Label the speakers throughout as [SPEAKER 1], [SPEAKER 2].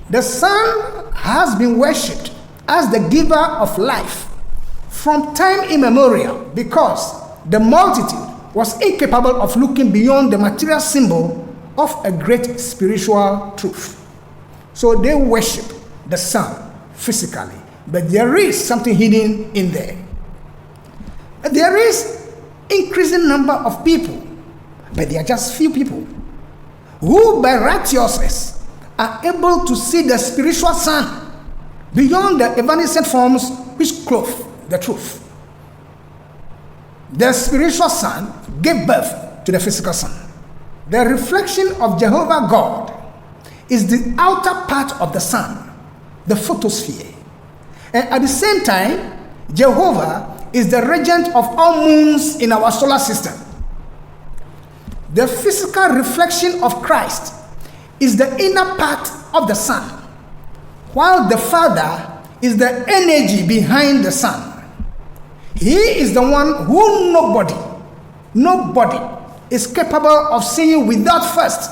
[SPEAKER 1] The sun has been worshipped as the giver of life from time immemorial because the multitude was incapable of looking beyond the material symbol of a great spiritual truth. So they worship the sun physically, but there is something hidden in there. There is increasing number of people, but there are just few people who by righteousness are able to see the spiritual sun beyond the evanescent forms which clothe the truth. The spiritual sun gave birth to the physical sun. The reflection of Jehovah God is the outer part of the sun, the photosphere. And at the same time, Jehovah is the regent of all moons in our solar system. The physical reflection of Christ is the inner part of the sun, while the Father is the energy behind the sun. He is the one who nobody is capable of seeing without first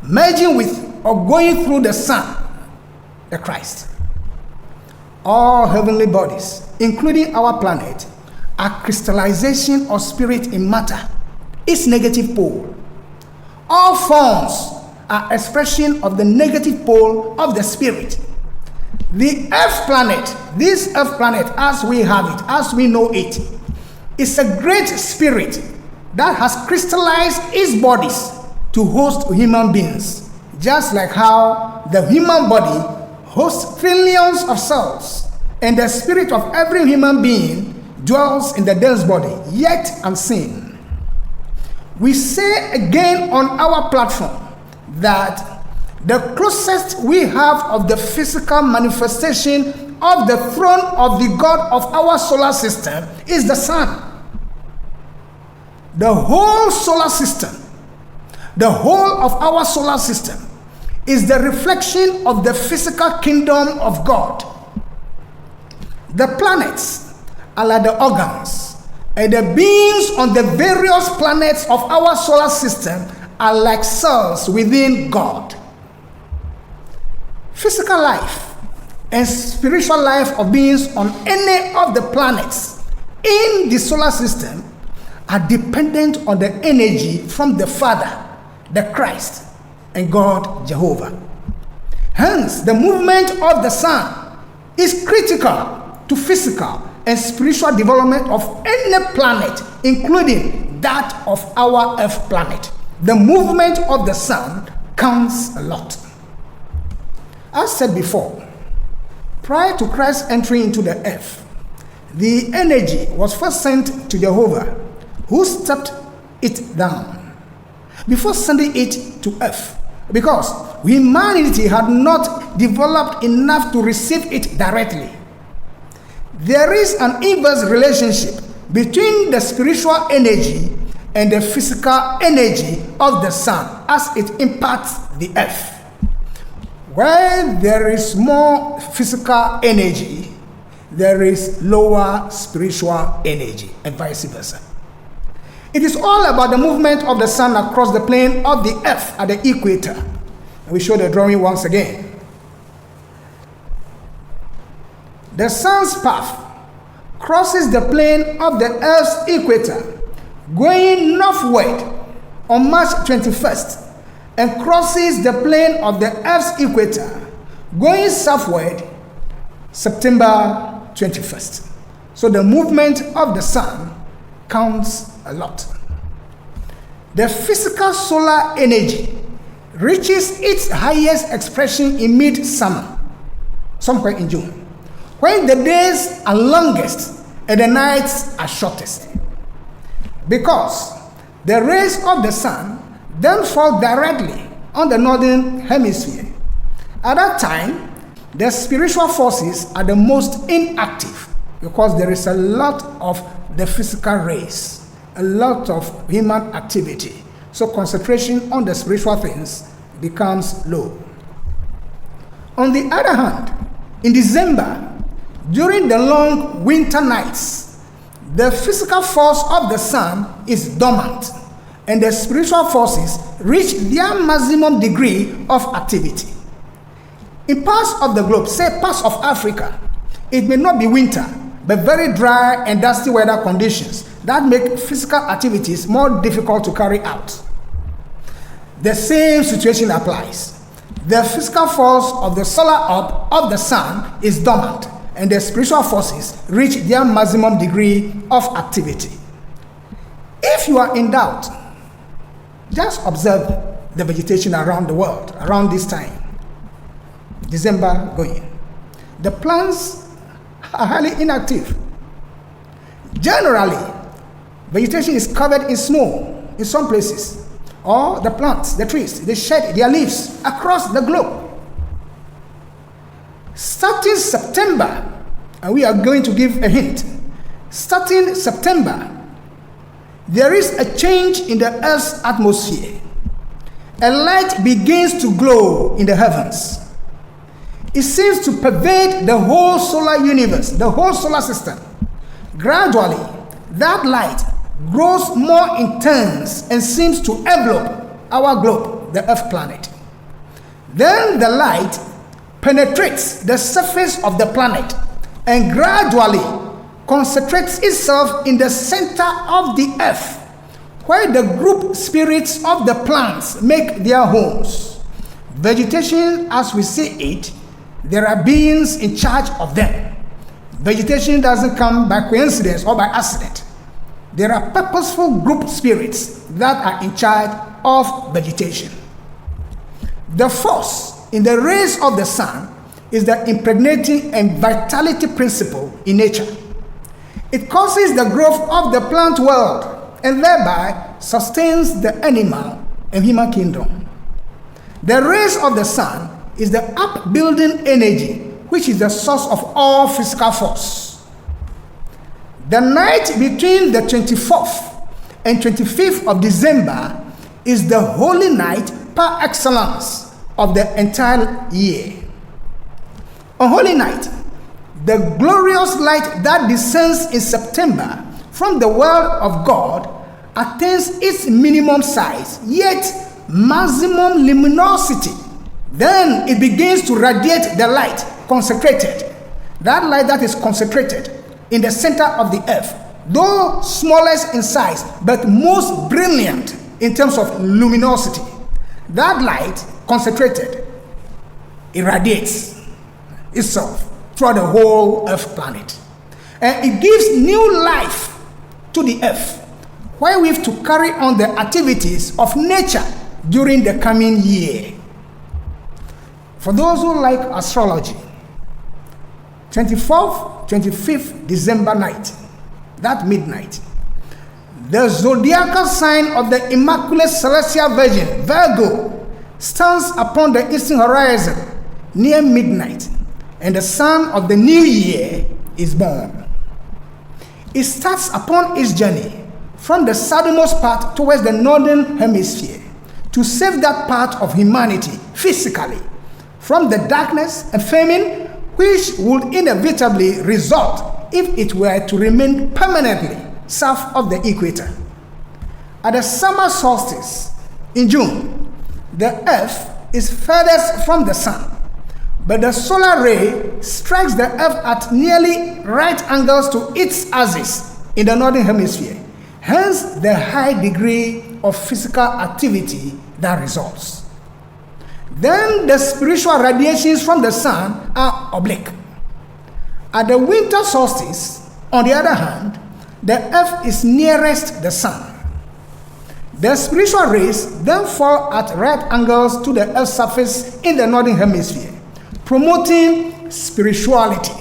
[SPEAKER 1] merging with or going through the sun, the Christ. All heavenly bodies, including our planet, are crystallization of spirit in matter, its negative pole. All forms are expression of the negative pole of the spirit. The Earth planet, this Earth planet as we have it, as we know it, is a great spirit that has crystallized its bodies to host human beings, just like how the human body hosts trillions of cells, and the spirit of every human being dwells in the dense body, yet unseen. We say again on our platform that the closest we have of the physical manifestation of the throne of the God of our solar system is the sun. The whole solar system, the whole of our solar system is the reflection of the physical kingdom of God. The planets are like the organs, and the beings on the various planets of our solar system are like cells within God. Physical life and spiritual life of beings on any of the planets in the solar system are dependent on the energy from the Father, the Christ, and God Jehovah. Hence, the movement of the sun is critical to physical and spiritual development of any planet, including that of our Earth planet. The movement of the sun counts a lot. As said before, prior to Christ's entry into the earth, the energy was first sent to Jehovah, who stepped it down before sending it to earth, because humanity had not developed enough to receive it directly. There is an inverse relationship between the spiritual energy and the physical energy of the sun as it impacts the earth. Where there is more physical energy, there is lower spiritual energy, and vice versa. It is all about the movement of the sun across the plane of the earth at the equator. And we show the drawing once again. The sun's path crosses the plane of the earth's equator, going northward on March 21st, and crosses the plane of the earth's equator, going southward September 21st. So the movement of the sun counts a lot. The physical solar energy reaches its highest expression in mid-summer, somewhere in June, when the days are longest and the nights are shortest. Because the rays of the sun then fall directly on the northern hemisphere. At that time, the spiritual forces are the most inactive because there is a lot of the physical rays, a lot of human activity. So concentration on the spiritual things becomes low. On the other hand, in December, during the long winter nights, the physical force of the sun is dormant, and the spiritual forces reach their maximum degree of activity. In parts of the globe, say parts of Africa, it may not be winter, but very dry and dusty weather conditions that make physical activities more difficult to carry out. The same situation applies. The physical force of the solar orb of the sun is dormant, and the spiritual forces reach their maximum degree of activity. If you are in doubt, just observe the vegetation around the world around this time, December going. The plants are highly inactive. Generally, vegetation is covered in snow in some places, or the plants, the trees, they shed their leaves across the globe. Starting September, and we are going to give a hint, starting September, there is a change in the Earth's atmosphere. A light begins to glow in the heavens. It seems to pervade the whole solar universe, the whole solar system. Gradually, that light grows more intense and seems to envelop our globe, the Earth planet. Then the light penetrates the surface of the planet and gradually concentrates itself in the center of the earth, where the group spirits of the plants make their homes. Vegetation, as we see it, there are beings in charge of them. Vegetation doesn't come by coincidence or by accident. There are purposeful group spirits that are in charge of vegetation. The force in the rays of the sun is the impregnating and vitality principle in nature. It causes the growth of the plant world and thereby sustains the animal and human kingdom. The rays of the sun is the upbuilding energy, which is the source of all physical force. The night between the 24th and 25th of December is the holy night par excellence of the entire year. On holy night, the glorious light that descends in September from the world of God attains its minimum size, yet maximum luminosity. Then it begins to radiate the light concentrated. That light that is concentrated in the center of the earth, though smallest in size, but most brilliant in terms of luminosity. That light concentrated irradiates itself throughout the whole earth planet. And it gives new life to the earth, where we have to carry on the activities of nature during the coming year. For those who like astrology, 24th, 25th December night, that midnight, the zodiacal sign of the Immaculate Celestial Virgin, Virgo, stands upon the eastern horizon near midnight, and the sun of the new year is born. It starts upon its journey from the southernmost part towards the northern hemisphere to save that part of humanity physically from the darkness and famine which would inevitably result if it were to remain permanently south of the equator. At the summer solstice in June, the earth is furthest from the sun, but the solar ray strikes the earth at nearly right angles to its axis in the northern hemisphere, hence the high degree of physical activity that results. Then the spiritual radiations from the sun are oblique. At the winter solstice, on the other hand, the earth is nearest the sun. The spiritual rays then fall at right angles to the earth's surface in the northern hemisphere, promoting spirituality,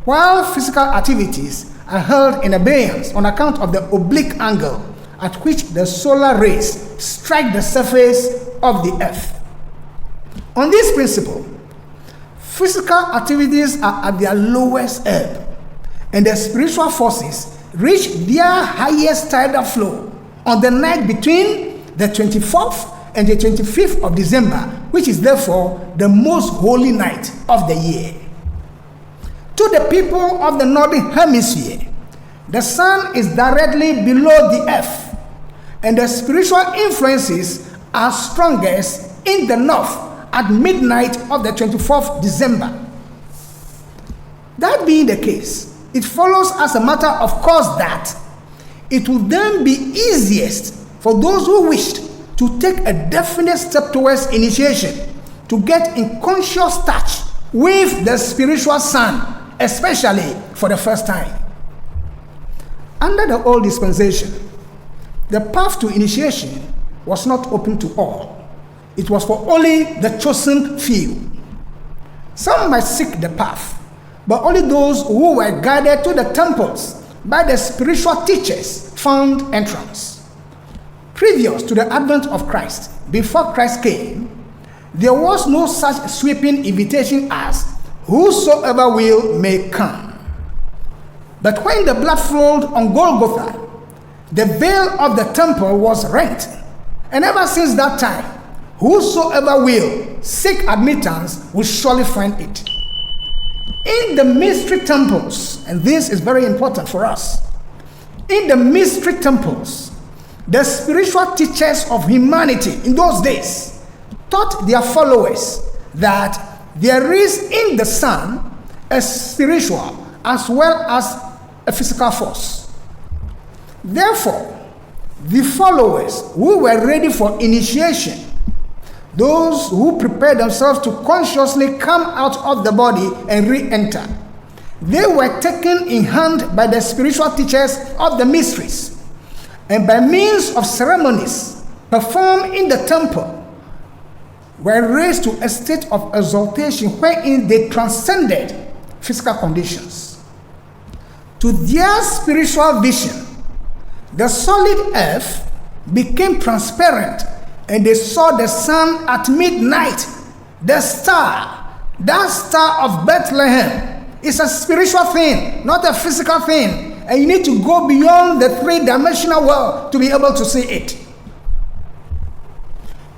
[SPEAKER 1] while physical activities are held in abeyance on account of the oblique angle at which the solar rays strike the surface of the earth. On this principle, physical activities are at their lowest ebb, and the spiritual forces reach their highest tidal flow on the night between the 24th and the 25th of December, which is therefore the most holy night of the year. To the people of the northern hemisphere, the sun is directly below the earth, and the spiritual influences are strongest in the north at midnight of the 24th December. That being the case, it follows as a matter of course that it will then be easiest for those who wished to take a definite step towards initiation to get in conscious touch with the spiritual son, especially for the first time. Under the old dispensation, the path to initiation was not open to all. It was for only the chosen few. Some might seek the path, but only those who were guided to the temples by the spiritual teachers found entrance. Previous to the advent of Christ, before Christ came, there was no such sweeping invitation as whosoever will may come. But when the blood flowed on Golgotha, the veil of the temple was rent, and ever since that time, whosoever will seek admittance will surely find it. In the mystery temples, and this is very important for us, in the mystery temples, the spiritual teachers of humanity in those days taught their followers that there is in the Son a spiritual as well as a physical force. Therefore, the followers who were ready for initiation, those who prepared themselves to consciously come out of the body and re-enter, they were taken in hand by the spiritual teachers of the mysteries, and by means of ceremonies performed in the temple, were raised to a state of exaltation wherein they transcended physical conditions. To their spiritual vision, the solid earth became transparent, and they saw the sun at midnight. The star, that star of Bethlehem, is a spiritual thing, not a physical thing. And you need to go beyond the three-dimensional world to be able to see it.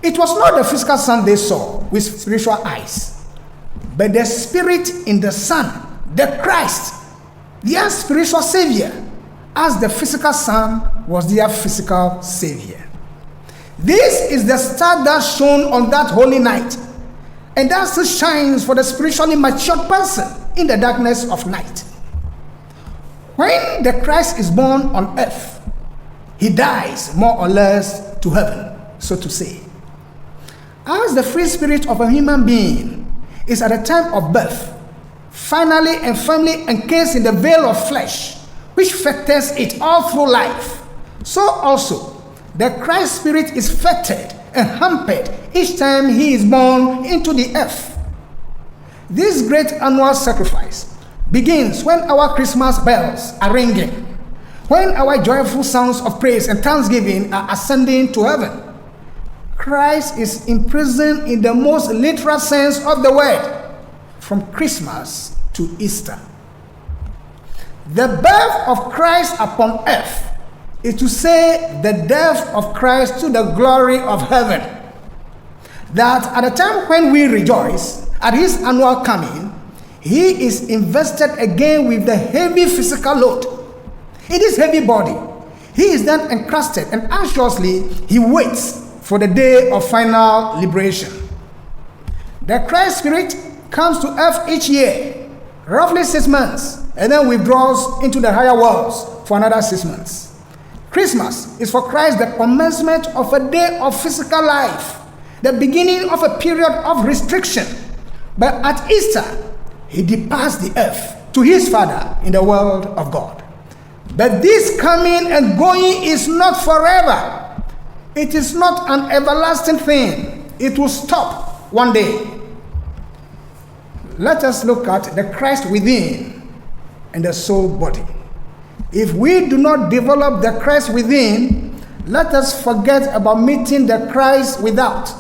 [SPEAKER 1] It was not the physical sun they saw with spiritual eyes, but the spirit in the sun, the Christ, their spiritual savior, as the physical sun was their physical savior. This is the star that shone on that holy night, and that still shines for the spiritually matured person in the darkness of night. When the Christ is born on earth, he dies more or less to heaven, so to say. As the free spirit of a human being is at the time of birth finally and firmly encased in the veil of flesh, which fetters it all through life, so also the Christ spirit is fettered and hampered each time he is born into the earth. This great annual sacrifice begins when our Christmas bells are ringing, when our joyful sounds of praise and thanksgiving are ascending to heaven. Christ is imprisoned in the most literal sense of the word, from Christmas to Easter. The birth of Christ upon earth is to say the death of Christ to the glory of heaven. That at the time when we rejoice at his annual coming, he is invested again with the heavy physical load. In this heavy body, he is then encrusted, and anxiously he waits for the day of final liberation. The Christ Spirit comes to earth each year, roughly 6 months, and then withdraws into the higher worlds for another 6 months. Christmas is for Christ the commencement of a day of physical life, the beginning of a period of restriction. But at Easter, he departs the earth to his Father in the world of God. But this coming and going is not forever. It is not an everlasting thing. It will stop one day. Let us look at the Christ within and the soul body. If we do not develop the Christ within, let us forget about meeting the Christ without.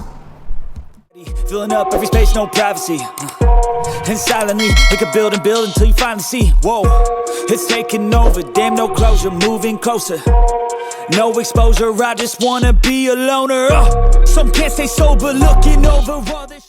[SPEAKER 2] Filling up every space, no privacy. And silently, we can build and build until you finally see. Whoa, it's taking over, damn no closure, moving closer. No exposure, I just wanna be a loner. Some can't stay sober, looking over all this.